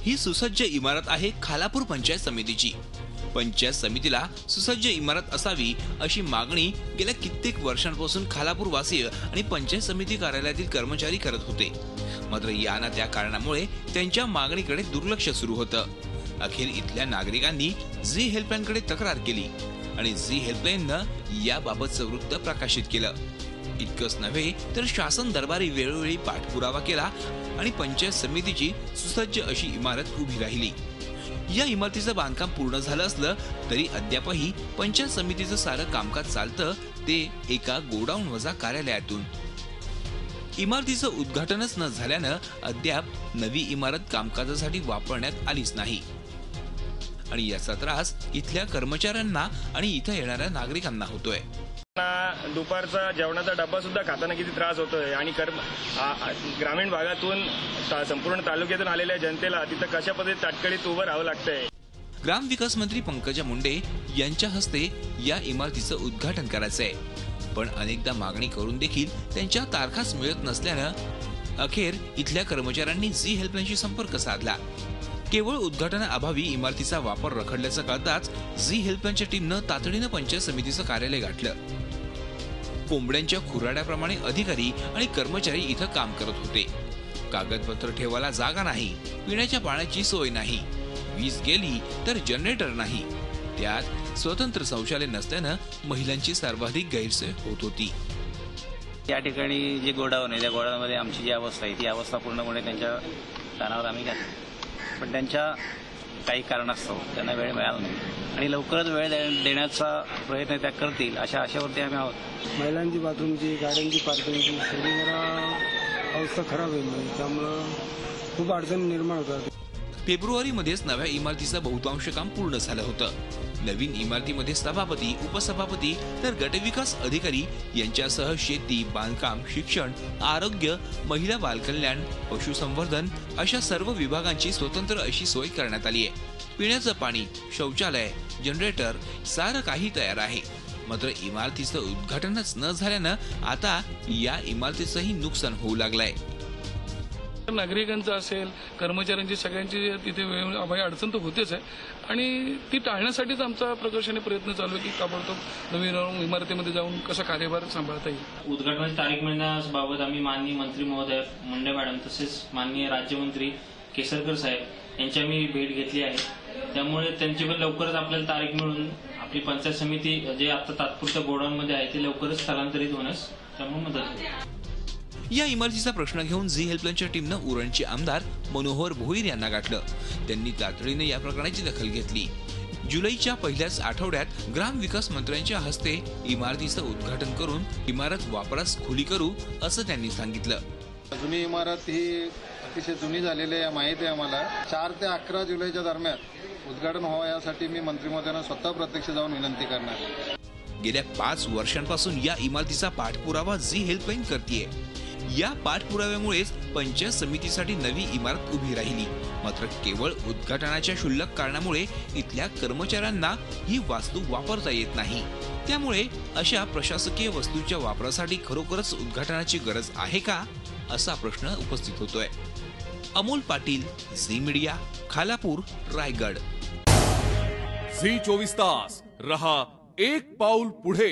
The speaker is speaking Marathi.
ही सुसज्ज इमारत आहे खालापूर पंचायत समितीची। पंचायत समितीला सुसज्ज इमारत असावी अशी मागणी गेल्या कित्येक वर्षांपासून खालापूर वासीय आणि पंचायत समिती कार्यालयातील कर्मचारी करत होते। मात्र या ना त्या कारणामुळे त्यांच्या मागणीकडे दुर्लक्ष सुरू होतं। अखेर इथल्या नागरिकांनी झी हेल्पलाईनकडे तक्रार केली आणि झी हेल्पलाईननं याबाबतचं वृत्त प्रकाशित केलं। इतकंच नव्हे तर शासन दरबारी वेळोवेळी पाठपुरावा केला आणि पंचायत समितीची सुसज्ज अशी इमारत उभी राहिली। या इमारतीचं बांधकाम पूर्ण झालं असलं तरी अद्यापही पंचायत समितीचं सारं कामकाज चालतं ते एका गोडाऊन वजा कार्यालयातून। इमारतीचं उद्घाटनच न झाल्यानं अद्याप नवी इमारत कामकाजासाठी वापरण्यात आलीच नाही आणि याचा त्रास इथल्या कर्मचाऱ्यांना आणि इथं येणाऱ्या नागरिकांना होतोय। दुपारचा जेवणाचा डब्बा सुद्धा खाताना किती त्रास होतोय आणि ग्रामीण भागातून संपूर्ण तालुक्यातून आलेल्या जनतेला तिथं कशा पद्धतीने ताटकळीत उभं राहावं लागतंय। ग्रामविकास मंत्री पंकजा मुंडे यांच्या हस्ते या इमारतीचं उद्घाटन करायचंय, पण अनेकदा मागणी करून देखील त्यांच्या तारखाच मिळत नसल्यानं अखेर इथल्या कर्मचाऱ्यांनी झी हेल्पलाईनशी संपर्क साधला। केवळ उद्घाटनाअभावी इमारतीचा वापर रखडल्याचं कळताच झी हेल्पलाईनच्या टीमनं तातडीनं पंचायत समितीचं कार्यालय गाठलं। कोंबड्यांच्या खुराड्याप्रमाणे अधिकारी आणि कर्मचारी इथं काम करत होते। कागदपत्र ठेवायला जागा नाही, पिण्याच्या पाण्याची सोय नाही, वीज गेली तर जनरेटर नाही, त्यात स्वतंत्र शौचालय नसल्यानं महिलांची सर्वाधिक गैरसोय होत होती। या ठिकाणी जे गोडाऊन आहे त्या गोडाऊनमध्ये आमची जी अवस्था आहे ती अवस्था पूर्णपणे त्यांच्या कानावर आम्ही घातली, पण त्यांच्या काही कारणास्तव त्यांना वेळ मिळाला नाही आणि लवकरच वेळ देण्याचा प्रयत्न त्या करतील अशा आशेवरती आम्ही आहोत। महिलांची बाथरूमची, गाड्यांची पार्किंगची सगळी जरा अवस्था खराब आहे, त्यामुळं खूप अडचण निर्माण होतात। फेब्रुवारीमध्येच नव्या इमारतीचं बहुतांश काम पूर्ण झालं होतं। नवीन इमारतीमध्ये सभापती, उपसभापती तर गटविकास अधिकारी यांच्यासह शेती, बांधकाम, शिक्षण, आरोग्य, महिला बालकल्याण, पशुसंवर्धन अशा सर्व विभागांची स्वतंत्र अशी सोय करण्यात आली आहे। पिण्याचं पाणी, शौचालय, जनरेटर सारं काही तयार आहे। मात्र इमारतीचं उद्घाटनच न झाल्यानं आता या इमारतीचंही नुकसान होऊ लागलंय। नागरिकांचं असेल, कर्मचाऱ्यांची, सगळ्यांची तिथे अभावी अडचण तर होतेच आहे आणि ती टाळण्यासाठीच आमचा प्रकर्षाने प्रयत्न चालू आहे की ताबडतोब नवीन इमारतीमध्ये जाऊन कसा कार्यभार सांभाळता येईल। उद्घाटनाची तारीख मिळण्याबाबत आम्ही माननीय मंत्री महोदय मुंडे मॅडम तसेच माननीय राज्यमंत्री केसरकर साहेब यांची आम्ही भेट घेतली आहे। त्यामुळे त्यांची पण लवकरच आपल्याला तारीख मिळून आपली पंचायत समिती जे आता तात्पुरत्या गोडाऊनमध्ये आहे ते लवकरच स्थलांतरित होण्यास त्यामुळे मदत होईल। या इमारतीचा प्रश्न घेऊन झी हेल्पलाईनच्या टीमनं उरणचे आमदार मनोहर भोईर यांना गाठलं। त्यांनी तातडीने या प्रकरणाची दखल घेतली। जुलैच्या पहिल्याच आठवड्यात ग्रामविकास मंत्र्यांच्या हस्ते इमारतीचं उद्घाटन करून इमारत वापरास खुली करू असं त्यांनी सांगितलं। जुनी इमारत ही अतिशय जुनी झालेली आहे, माहिती आहे आम्हाला। 4 ते 11 जुलैच्या दरम्यान उद्घाटन व्हावं यासाठी मी मंत्री महोदयांना स्वतः प्रत्यक्ष जाऊन विनंती करणार। गेल्या 5 वर्षांपासून या इमारतीचा पाठपुरावा झी हेल्पलाईन करतेय। या पाठपुराव्यामुळेच पंचायत समितीसाठी नवी इमारत उभी राहिली। मात्र केवळ उद्घाटनाच्या क्षुल्लक कारणामुळे इथल्या कर्मचाऱ्यांना ही वास्तू वापरता येत नाही। त्यामुळे अशा प्रशासकीय वस्तूच्या वापरासाठी खरोखरच उद्घाटनाची गरज आहे का असा प्रश्न उपस्थित होतोय। अमोल पाटील, झी मीडिया, खालापूर, रायगड। झी 24 तास रहा एक पाऊल पुढे।